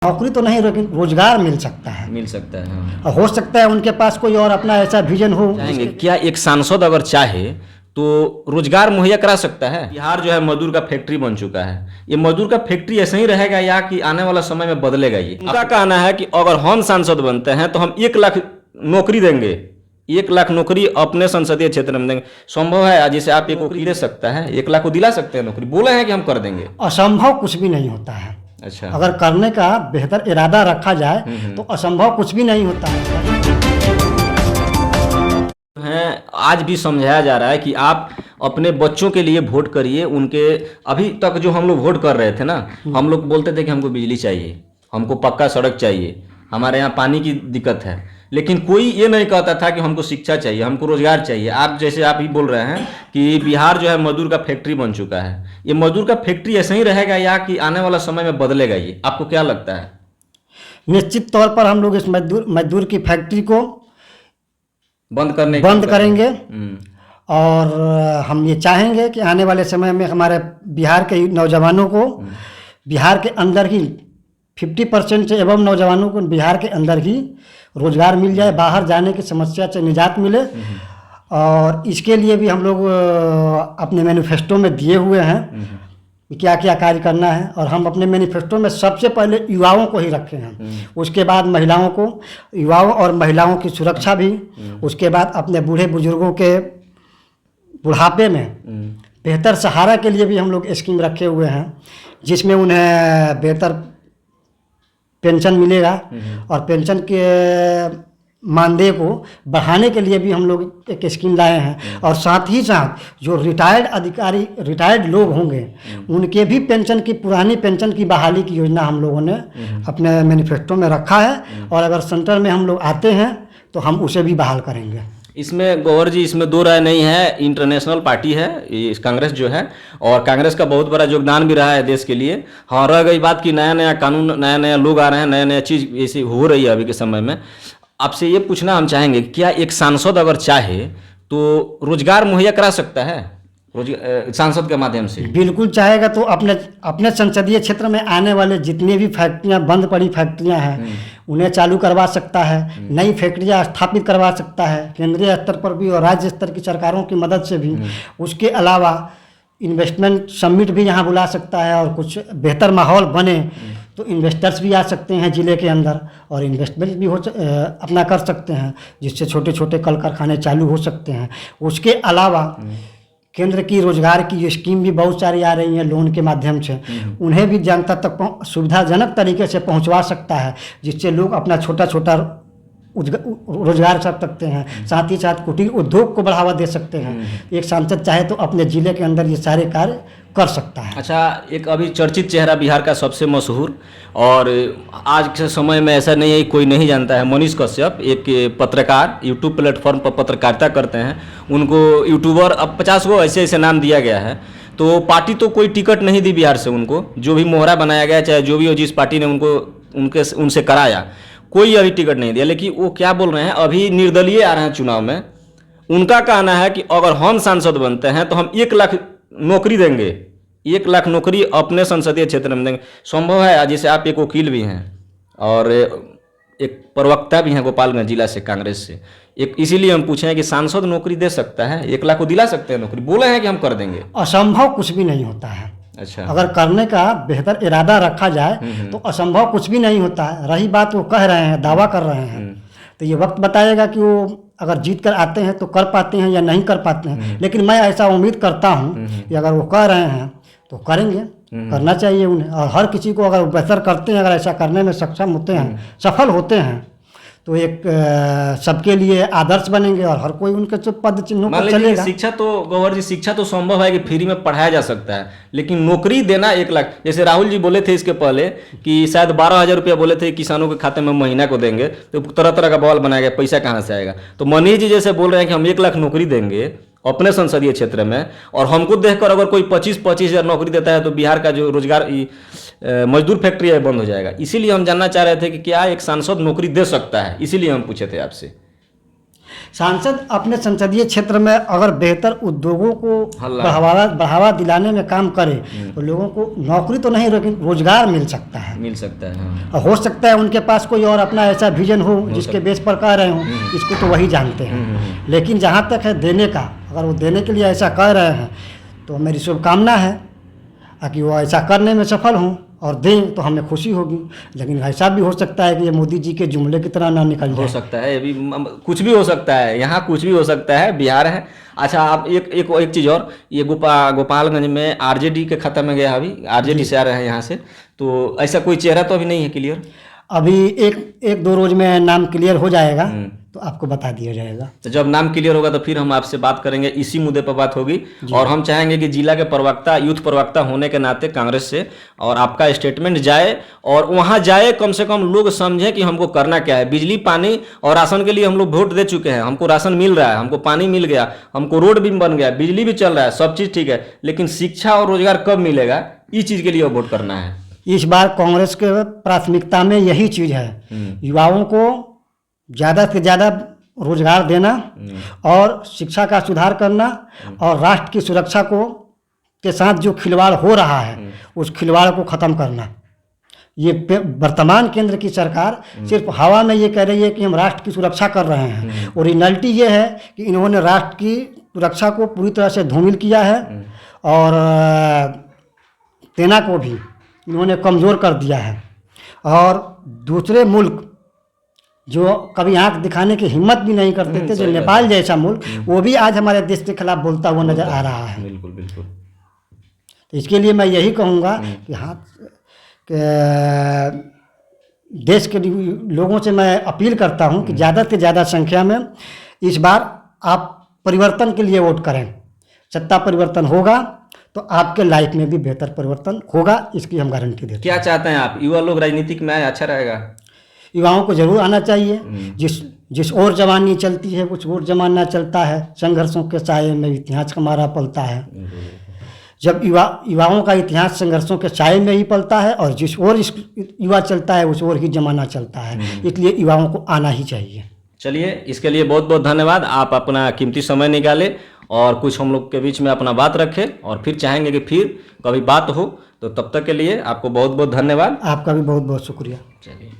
नौकरी तो नहीं, लेकिन रोजगार मिल सकता है। हाँ। और हो सकता है उनके पास कोई और अपना ऐसा विजन हो। चाहेंगे क्या एक सांसद अगर चाहे तो रोजगार मुहैया करा सकता है? बिहार जो है मजदूर का फैक्ट्री बन चुका है। ये मजदूर का फैक्ट्री ऐसे ही रहेगा या कि आने वाला समय में बदलेगा? ये उनका कहना है कि अगर हम सांसद बनते हैं तो हम 1 लाख नौकरी देंगे, 1 लाख नौकरी अपने संसदीय क्षेत्र में देंगे। संभव है? जैसे आप एक नौकरी दे सकता है, 1 लाख को दिला सकते हैं नौकरी? बोले हैं कि हम कर देंगे। असंभव कुछ भी नहीं होता है। अच्छा, अगर करने का बेहतर इरादा रखा जाए तो असंभव कुछ भी नहीं होता है। आज भी समझाया जा रहा है कि आप अपने बच्चों के लिए वोट करिए। उनके अभी तक जो हम लोग वोट कर रहे थे ना, हम लोग बोलते थे कि हमको बिजली चाहिए, हमको पक्का सड़क चाहिए, हमारे यहाँ पानी की दिक्कत है, लेकिन कोई ये नहीं कहता था कि हमको शिक्षा चाहिए, हमको रोजगार चाहिए। आप जैसे आप ही बोल रहे हैं कि बिहार जो है मजदूर का फैक्ट्री बन चुका है। ये मजदूर का फैक्ट्री ऐसे ही रहेगा या कि आने वाला समय में बदलेगा? ये आपको क्या लगता है? निश्चित तौर पर हम लोग इस मजदूर की फैक्ट्री को बंद करेंगे। और हम ये चाहेंगे कि आने वाले समय में हमारे बिहार के नौजवानों को बिहार के अंदर ही 50% से एवं नौजवानों को बिहार के अंदर ही रोजगार मिल जाए, बाहर जाने की समस्या से निजात मिले। और इसके लिए भी हम लोग अपने मैनिफेस्टो में दिए हुए हैं क्या क्या कार्य करना है। और हम अपने मैनिफेस्टो में सबसे पहले युवाओं को ही रखे हैं, उसके बाद महिलाओं को, युवाओं और महिलाओं की सुरक्षा भी, उसके बाद अपने बूढ़े बुजुर्गों के बुढ़ापे में बेहतर सहारा के लिए भी हम लोग स्कीम रखे हुए हैं, जिसमें उन्हें बेहतर पेंशन मिलेगा। और पेंशन के मानदेय को बढ़ाने के लिए भी हम लोग एक स्कीम लाए हैं। और साथ ही साथ जो रिटायर्ड लोग होंगे उनके भी पेंशन की, पुरानी पेंशन की बहाली की योजना हम लोगों ने अपने मैनिफेस्टो में रखा है। और अगर सेंटर में हम लोग आते हैं तो हम उसे भी बहाल करेंगे। इसमें गौर जी, इसमें दो राय नहीं है। इंटरनेशनल पार्टी है इस कांग्रेस जो है, और कांग्रेस का बहुत बड़ा योगदान भी रहा है देश के लिए। हाँ, रह गई बात कि नया नया कानून, नया नया लोग आ रहे हैं, नया नया चीज़ ऐसी हो रही है अभी के समय में। आपसे ये पूछना हम चाहेंगे, क्या एक सांसद अगर चाहे तो रोजगार मुहैया करा सकता है सांसद के माध्यम से? बिल्कुल चाहेगा। तो अपने संसदीय क्षेत्र में आने वाले जितनी भी फैक्ट्रियां, बंद पड़ी फैक्ट्रियां हैं, उन्हें चालू करवा सकता है, नई फैक्ट्रियां स्थापित करवा सकता है, केंद्रीय स्तर पर भी और राज्य स्तर की सरकारों की मदद से भी। उसके अलावा इन्वेस्टमेंट समिट भी यहाँ बुला सकता है, और कुछ बेहतर माहौल बने तो इन्वेस्टर्स भी आ सकते हैं ज़िले के अंदर, और इन्वेस्टमेंट भी अपना कर सकते हैं, जिससे छोटे छोटे कल कारखाने चालू हो सकते हैं। उसके अलावा केंद्र की रोजगार की स्कीम भी बहुत सारी आ रही हैं लोन के माध्यम से, उन्हें भी जनता तक सुविधाजनक तरीके से पहुंचवा सकता है, जिससे लोग अपना छोटा छोटा रोजगार कर सकते हैं। साथ ही साथ कुटीर उद्योग को बढ़ावा दे सकते हैं। एक सांसद चाहे तो अपने जिले के अंदर ये सारे कार्य कर सकता है। अच्छा, एक अभी चर्चित चेहरा बिहार का सबसे मशहूर, और आज के समय में ऐसा नहीं है कोई नहीं जानता है, मनीष कश्यप, एक पत्रकार, यूट्यूब प्लेटफॉर्म पर पत्रकारिता करते हैं। उनको यूट्यूबर अब 50 गो ऐसे ऐसे नाम दिया गया है। तो पार्टी तो कोई टिकट नहीं दी बिहार से उनको, जो भी मोहरा बनाया गया, चाहे जो भी हो, जिस पार्टी ने उनसे कराया, कोई अभी टिकट नहीं दिया। लेकिन वो क्या बोल रहे हैं, अभी निर्दलीय आ रहे हैं चुनाव में। उनका कहना है कि अगर हम सांसद बनते हैं तो हम 1 लाख नौकरी देंगे, 1 लाख नौकरी अपने संसदीय क्षेत्र में देंगे। संभव है? जैसे आप एक वकील भी हैं और एक प्रवक्ता भी हैं गोपालगंज जिला से, कांग्रेस से, एक इसीलिए हम पूछे हैं कि सांसद नौकरी दे सकता है? 1 लाख को दिला सकते हैं नौकरी? बोले हैं कि हम कर देंगे। असंभव कुछ भी नहीं होता है। अच्छा, अगर करने का बेहतर इरादा रखा जाए तो असंभव कुछ भी नहीं होता है। रही बात वो कह रहे हैं, दावा कर रहे हैं, तो ये वक्त बताएगा कि वो अगर जीत कर आते हैं तो कर पाते हैं या नहीं कर पाते हैं। लेकिन मैं ऐसा उम्मीद करता हूँ कि अगर वो कह रहे हैं तो करेंगे, करना चाहिए उन्हें। और हर किसी को अगर बेहतर करते हैं, अगर ऐसा करने में सक्षम होते हैं, सफल होते हैं, तो एक सबके लिए आदर्श बनेंगे और हर कोई उनके पद चिन्हों पर चलेगा। शिक्षा तो गौहर जी, शिक्षा तो संभव है कि फ्री में पढ़ाया जा सकता है, लेकिन नौकरी देना 1 लाख, जैसे राहुल जी बोले थे इसके पहले कि शायद 12,000 रुपया बोले थे किसानों के खाते में महीना को देंगे, तो तरह तरह का बवाल बनाया गया, पैसा कहाँ से आएगा? तो मनीष जी जैसे बोल रहे हैं कि हम 1 लाख नौकरी देंगे अपने संसदीय क्षेत्र में, और हमको देखकर अगर कोई 25-25 हज़ार नौकरी देता है तो बिहार का जो रोजगार मजदूर फैक्ट्री है बंद हो जाएगा। इसीलिए हम जानना चाह रहे थे कि क्या एक सांसद नौकरी दे सकता है, इसीलिए हम पूछे थे आपसे। सांसद अपने संसदीय क्षेत्र में अगर बेहतर उद्योगों को हल्ला। बढ़ावा दिलाने में काम करे तो लोगों को नौकरी तो नहीं लेकिन रोजगार मिल सकता है। मिल सकता है, हाँ। और हो सकता है उनके पास कोई और अपना ऐसा विजन हो जिसके बेस पर कह रहे हों, इसको तो वही जानते हैं। लेकिन जहाँ तक है देने का, अगर वो देने के लिए ऐसा कह रहे हैं तो मेरी शुभकामना है कि वो ऐसा करने में सफल हों और दें तो हमें खुशी होगी। लेकिन ऐसा भी हो सकता है कि ये मोदी जी के जुमले की तरह ना निकल जाए। हो सकता है, अभी कुछ भी हो सकता है, यहाँ कुछ भी हो सकता है, बिहार है। अच्छा, आप एक चीज़ और, ये गोपालगंज में आरजेडी के खाता में गया, अभी आरजेडी से आ रहे हैं यहाँ से, तो ऐसा कोई चेहरा तो अभी नहीं है क्लियर? अभी एक दो रोज में नाम क्लियर हो जाएगा तो आपको बता दिया जाएगा। तो जब नाम क्लियर होगा तो फिर हम आपसे बात करेंगे, इसी मुद्दे पर बात होगी। और हम चाहेंगे कि जिला के प्रवक्ता, यूथ प्रवक्ता होने के नाते कांग्रेस से, और आपका स्टेटमेंट जाए और वहाँ जाए, कम से कम लोग समझें कि हमको करना क्या है। बिजली, पानी और राशन के लिए हम लोग वोट दे चुके हैं, हमको राशन मिल रहा है, हमको पानी मिल गया, हमको रोड भी बन गया, बिजली भी चल रहा है, सब चीज़ ठीक है, लेकिन शिक्षा और रोजगार कब मिलेगा, इस चीज़ के लिए वोट करना है। इस बार कांग्रेस के प्राथमिकता में यही चीज़ है, युवाओं को ज़्यादा से ज़्यादा रोजगार देना और शिक्षा का सुधार करना और राष्ट्र की सुरक्षा के साथ जो खिलवाड़ हो रहा है उस खिलवाड़ को ख़त्म करना। ये वर्तमान केंद्र की सरकार सिर्फ हवा में ये कह रही है कि हम राष्ट्र की सुरक्षा कर रहे हैं, और रियलिटी ये है कि इन्होंने राष्ट्र की सुरक्षा को पूरी तरह से धूमिल किया है और सेना को भी इन्होंने कमज़ोर कर दिया है। और दूसरे मुल्क जो कभी आंख दिखाने की हिम्मत भी नहीं करते थे, जो नेपाल जैसा मुल्क, वो भी आज हमारे देश के खिलाफ बोलता हुआ नजर आ रहा है। बिल्कुल बिल्कुल। तो इसके लिए मैं यही कहूँगा कि हाँ, देश के लोगों से मैं अपील करता हूँ कि ज़्यादा से ज़्यादा संख्या में इस बार आप परिवर्तन के लिए वोट करें। सत्ता परिवर्तन होगा तो आपके लाइफ में भी बेहतर परिवर्तन होगा, इसकी हम गारंटी देते हैं। क्या चाहते हैं आप, युवा लोग राजनीतिक में आए, अच्छा रहेगा? युवाओं को जरूर आना चाहिए। जिस ओर जवानी चलती है उस ओर जमाना चलता है, संघर्षों के साये में इतिहास हमारा पलता है। जब युवाओं का इतिहास संघर्षों के साये में ही पलता है और जिस ओर युवा चलता है उस ओर ही जमाना चलता है, इसलिए युवाओं को आना ही चाहिए। चलिए, इसके लिए बहुत बहुत धन्यवाद। आप अपना कीमती समय निकाले और कुछ हम लोग के बीच में अपना बात रखें, और फिर चाहेंगे कि फिर कभी बात हो, तो तब तक के लिए आपको बहुत बहुत धन्यवाद। आपका भी बहुत बहुत शुक्रिया। चलिए।